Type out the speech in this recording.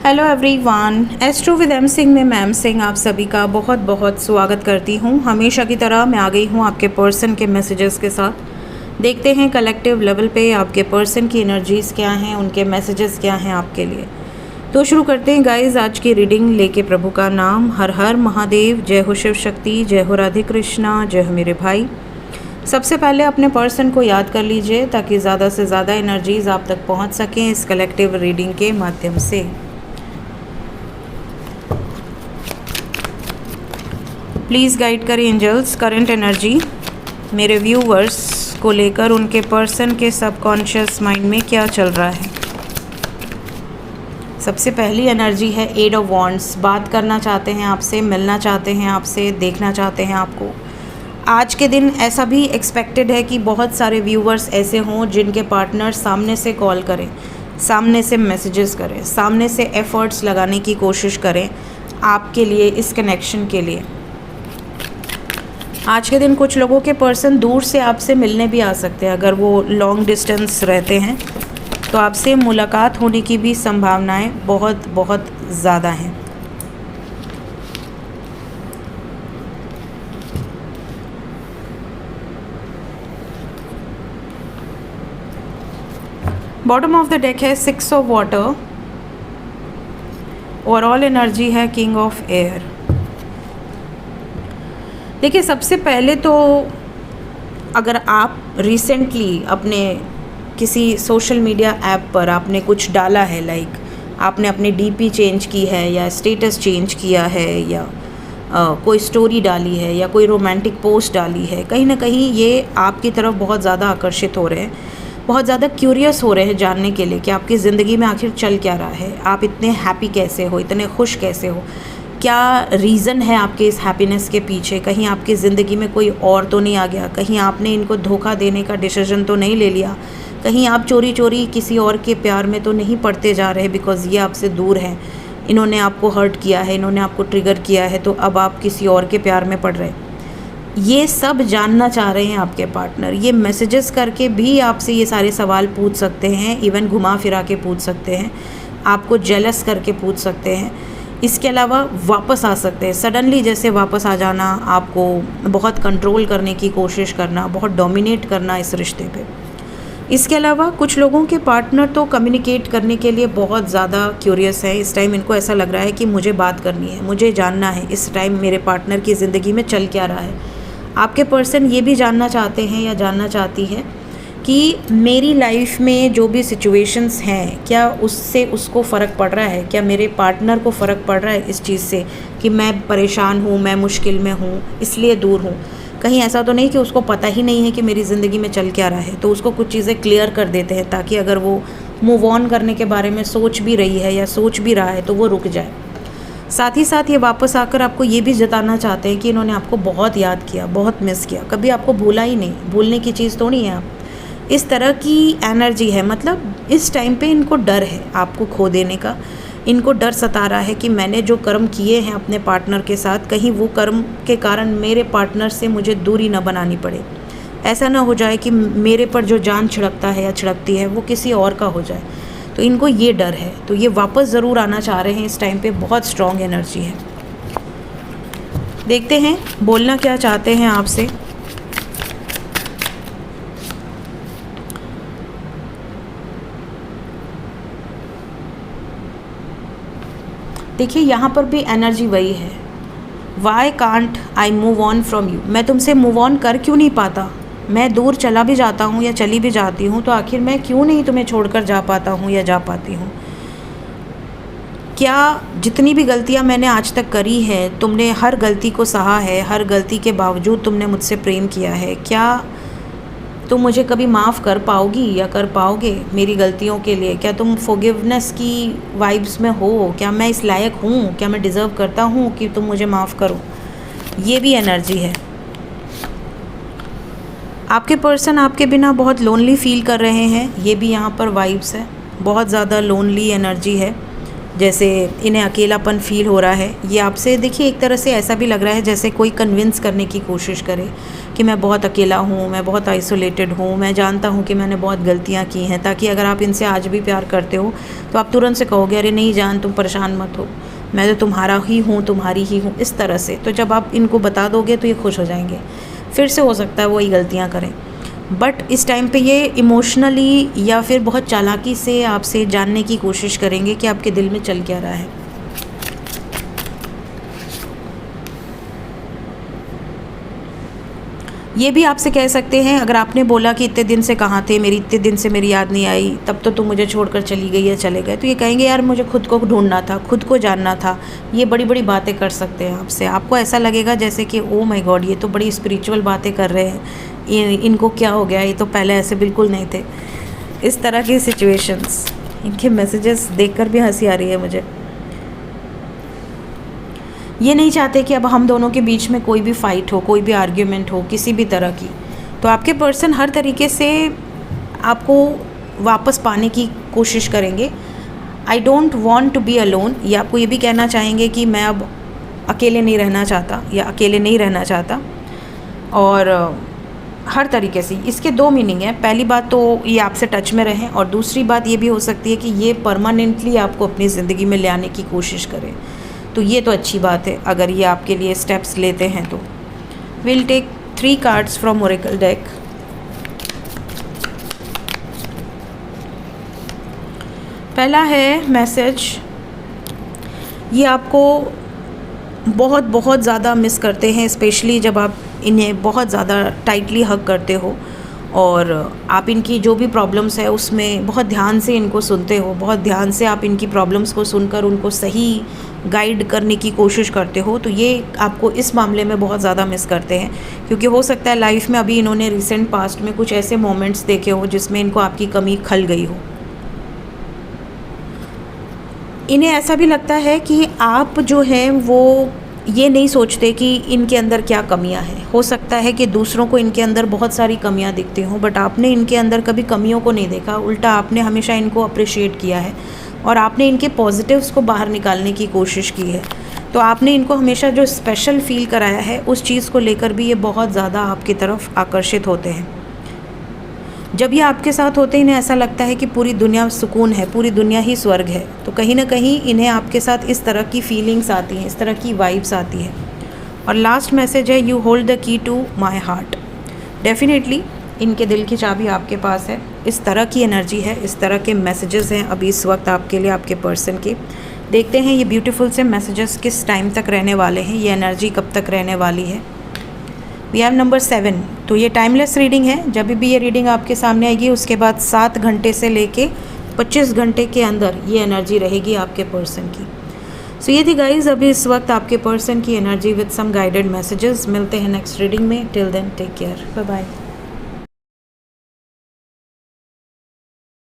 Hello everyone, astro with M Singh में ma'am Singh आप सभी का बहुत बहुत स्वागत करती हूँ। हमेशा की तरह मैं आ गई हूँ आपके पर्सन के मैसेजेस के साथ। देखते हैं कलेक्टिव लेवल पे आपके पर्सन की एनर्जीज़ क्या हैं, उनके मैसेजेस क्या हैं आपके लिए। तो शुरू करते हैं गाइज आज की रीडिंग लेके प्रभु का नाम। हर हर महादेव, जय हो शिव शक्ति, जय हो राधे कृष्णा, जय हो मेरे भाई। सबसे पहले अपने पर्सन को याद कर लीजिए ताकि ज़्यादा से ज़्यादा एनर्जीज़ आप तक पहुँच सकें इस कलेक्टिव रीडिंग के माध्यम से। प्लीज़ गाइड करें एंजल्स करंट एनर्जी मेरे व्यूवर्स को लेकर, उनके पर्सन के सबकॉन्शियस माइंड में क्या चल रहा है। सबसे पहली एनर्जी है एट ऑफ वॉन्ड्स। बात करना चाहते हैं आपसे, मिलना चाहते हैं आपसे, देखना चाहते हैं आपको। आज के दिन ऐसा भी एक्सपेक्टेड है कि बहुत सारे व्यूवर्स ऐसे हों जिनके पार्टनर सामने से कॉल करें, सामने से मैसेजेस करें, सामने से एफ़र्ट्स लगाने की कोशिश करें आपके लिए, इस कनेक्शन के लिए। आज के दिन कुछ लोगों के पर्सन दूर से आपसे मिलने भी आ सकते हैं। अगर वो लॉन्ग डिस्टेंस रहते हैं तो आपसे मुलाकात होने की भी संभावनाएं बहुत बहुत ज़्यादा हैं। बॉटम ऑफ द डेक है 6 ऑफ वाटर। ओवरऑल एनर्जी है किंग ऑफ एयर। देखिए, सबसे पहले तो अगर आप रिसेंटली अपने किसी सोशल मीडिया ऐप पर आपने कुछ डाला है, लाइक आपने अपनी डीपी चेंज की है या स्टेटस चेंज किया है या कोई स्टोरी डाली है या कोई रोमांटिक पोस्ट डाली है, कहीं ना कहीं ये आपकी तरफ बहुत ज़्यादा आकर्षित हो रहे हैं, बहुत ज़्यादा क्यूरियस हो रहे हैं जानने के लिए कि आपकी ज़िंदगी में आखिर चल क्या रहा है, आप इतने हैप्पी कैसे हो, इतने खुश कैसे हो, क्या रीज़न है आपके इस हैप्पीनेस के पीछे। कहीं आपकी ज़िंदगी में कोई और तो नहीं आ गया, कहीं आपने इनको धोखा देने का डिसीजन तो नहीं ले लिया, कहीं आप चोरी चोरी किसी और के प्यार में तो नहीं पड़ते जा रहे बिकॉज़ ये आपसे दूर हैं, इन्होंने आपको हर्ट किया है, इन्होंने आपको ट्रिगर किया है, तो अब आप किसी और के प्यार में पड़ रहे हैं। ये सब जानना चाह रहे हैं आपके पार्टनर। ये मैसेजेस करके भी आपसे ये सारे सवाल पूछ सकते हैं, इवन घुमा फिरा के पूछ सकते हैं, आपको जेलस करके पूछ सकते हैं। इसके अलावा वापस आ सकते हैं सडनली, जैसे वापस आ जाना, आपको बहुत कंट्रोल करने की कोशिश करना, बहुत डोमिनेट करना इस रिश्ते पे। इसके अलावा कुछ लोगों के पार्टनर तो कम्युनिकेट करने के लिए बहुत ज़्यादा क्यूरियस है। इस टाइम इनको ऐसा लग रहा है कि मुझे बात करनी है, मुझे जानना है इस टाइम मेरे पार्टनर की ज़िंदगी में चल क्या रहा है। आपके पर्सन ये भी जानना चाहते हैं या जानना चाहती है कि मेरी लाइफ में जो भी सिचुएशंस हैं, क्या उससे उसको फ़र्क पड़ रहा है, क्या मेरे पार्टनर को फ़र्क पड़ रहा है इस चीज़ से कि मैं परेशान हूँ, मैं मुश्किल में हूँ, इसलिए दूर हूँ। कहीं ऐसा तो नहीं कि उसको पता ही नहीं है कि मेरी ज़िंदगी में चल क्या रहा है, तो उसको कुछ चीज़ें क्लियर कर देते हैं ताकि अगर वो मूव ऑन करने के बारे में सोच भी रही है या सोच भी रहा है तो वो रुक जाए। साथ ही साथ ये वापस आकर आपको ये भी जताना चाहते हैं कि इन्होंने आपको बहुत याद किया, बहुत मिस किया, कभी आपको भूला ही नहीं। भूलने की चीज़ तो नहीं है आप, इस तरह की एनर्जी है। मतलब इस टाइम पे इनको डर है आपको खो देने का। इनको डर सता रहा है कि मैंने जो कर्म किए हैं अपने पार्टनर के साथ, कहीं वो कर्म के कारण मेरे पार्टनर से मुझे दूरी न बनानी पड़े। ऐसा ना हो जाए कि मेरे पर जो जान छिड़कता है या छिड़कती है वो किसी और का हो जाए। तो इनको ये डर है, तो ये वापस ज़रूर आना चाह रहे हैं। इस टाइम पे बहुत स्ट्रॉन्ग एनर्जी है। देखते हैं बोलना क्या चाहते हैं आपसे। देखिए, यहाँ पर भी एनर्जी वही है। Why can't I move on from you. मैं तुमसे मूव ऑन कर क्यों नहीं पाता। मैं दूर चला भी जाता हूँ या चली भी जाती हूँ तो आखिर मैं क्यों नहीं तुम्हें छोड़कर जा पाता हूँ या जा पाती हूँ। क्या जितनी भी गलतियाँ मैंने आज तक करी है, तुमने हर गलती को सहा है, हर गलती के बावजूद तुमने मुझसे प्रेम किया है, क्या तुम मुझे कभी माफ़ कर पाओगी या कर पाओगे मेरी गलतियों के लिए। क्या तुम फॉरगिवनेस की वाइब्स में हो, क्या मैं इस लायक हूँ, क्या मैं डिज़र्व करता हूँ कि तुम मुझे माफ़ करो। ये भी एनर्जी है। आपके पर्सन आपके बिना बहुत लोनली फील कर रहे हैं, ये भी यहाँ पर वाइब्स है। बहुत ज़्यादा लोनली एनर्जी है, जैसे इन्हें अकेलापन फील हो रहा है। ये आपसे देखिए एक तरह से ऐसा भी लग रहा है जैसे कोई कन्विंस करने की कोशिश करे कि मैं बहुत अकेला हूँ, मैं बहुत आइसोलेटेड हूँ, मैं जानता हूँ कि मैंने बहुत गलतियाँ की हैं, ताकि अगर आप इनसे आज भी प्यार करते हो तो आप तुरंत से कहोगे अरे नहीं जान, तुम परेशान मत हो, मैं तो तुम्हारा ही हूँ, तुम्हारी ही हूँ, इस तरह से। तो जब आप इनको बता दोगे तो ये खुश हो जाएंगे। फिर से हो सकता है वही गलतियाँ करें, बट इस टाइम पे ये इमोशनली या फिर बहुत चालाकी से आपसे जानने की कोशिश करेंगे कि आपके दिल में चल क्या रहा है। ये भी आपसे कह सकते हैं, अगर आपने बोला कि इतने दिन से कहाँ थे, मेरी इतने दिन से मेरी याद नहीं आई, तब तो तुम मुझे छोड़कर चली गई या चले गए, तो ये कहेंगे यार मुझे खुद को ढूंढना था, खुद को जानना था। ये बड़ी बड़ी बातें कर सकते हैं आपसे। आपको ऐसा लगेगा जैसे कि ओ माय गॉड, ये तो बड़ी स्पिरिचुअल बातें कर रहे हैं, इनको क्या हो गया, ये तो पहले ऐसे बिल्कुल नहीं थे। इस तरह की सिचुएशंस, इनके मैसेजेस देखकर भी हंसी आ रही है मुझे। ये नहीं चाहते कि अब हम दोनों के बीच में कोई भी फ़ाइट हो, कोई भी आर्ग्यूमेंट हो किसी भी तरह की। तो आपके पर्सन हर तरीके से आपको वापस पाने की कोशिश करेंगे। I don't want to be alone, ये आपको ये भी कहना चाहेंगे कि मैं अब अकेले नहीं रहना चाहता या अकेले नहीं रहना चाहता। और हर तरीके से इसके दो मीनिंग हैं। पहली बात तो ये आपसे टच में रहें, और दूसरी बात ये भी हो सकती है कि ये परमानेंटली आपको अपनी ज़िंदगी में ले आने की कोशिश करें। तो ये तो अच्छी बात है अगर ये आपके लिए स्टेप्स लेते हैं तो। Will take 3 cards from oracle deck. पहला है मैसेज, ये आपको बहुत बहुत ज़्यादा मिस करते हैं, स्पेशली जब आप इन्हें बहुत ज़्यादा टाइटली हग करते हो और आप इनकी जो भी प्रॉब्लम्स है उसमें बहुत ध्यान से इनको सुनते हो, बहुत ध्यान से आप इनकी प्रॉब्लम्स को सुनकर उनको सही गाइड करने की कोशिश करते हो। तो ये आपको इस मामले में बहुत ज़्यादा मिस करते हैं, क्योंकि हो सकता है लाइफ में अभी इन्होंने रिसेंट पास्ट में कुछ ऐसे मोमेंट्स देखे हो जिसमें इनको आपकी कमी खल गई हो। इन्हें ऐसा भी लगता है कि आप जो हैं वो ये नहीं सोचते कि इनके अंदर क्या कमियां हैं। हो सकता है कि दूसरों को इनके अंदर बहुत सारी कमियां दिखती हों, बट आपने इनके अंदर कभी कमियों को नहीं देखा। उल्टा आपने हमेशा इनको अप्रिशिएट किया है और आपने इनके पॉजिटिव्स को बाहर निकालने की कोशिश की है। तो आपने इनको हमेशा जो स्पेशल फील कराया है उस चीज़ को लेकर भी ये बहुत ज़्यादा आपकी तरफ आकर्षित होते हैं। जब ये आपके साथ होते हैं इन्हें ऐसा लगता है कि पूरी दुनिया सुकून है, पूरी दुनिया ही स्वर्ग है। तो कहीं ना कहीं इन्हें आपके साथ इस तरह की फीलिंग्स आती हैं, इस तरह की वाइब्स आती है। और लास्ट मैसेज है, you hold the key to my heart. Definitely इनके दिल की चाबी आपके पास है। इस तरह की एनर्जी है, इस तरह के मैसेजेस हैं अभी इस वक्त आपके लिए, आपके पर्सन के। देखते हैं ये ब्यूटीफुल से मैसेजेस किस टाइम तक रहने वाले हैं, ये एनर्जी कब तक रहने वाली है। We have number 7। तो ये टाइमलेस रीडिंग है। जब भी ये रीडिंग आपके सामने आएगी उसके बाद 7 घंटे से लेके 25 घंटे के अंदर ये एनर्जी रहेगी आपके पर्सन की। सो ये थी गाइज अभी इस वक्त आपके पर्सन की energy with some guided messages. मिलते हैं नेक्स्ट रीडिंग में। Till then take care, bye bye.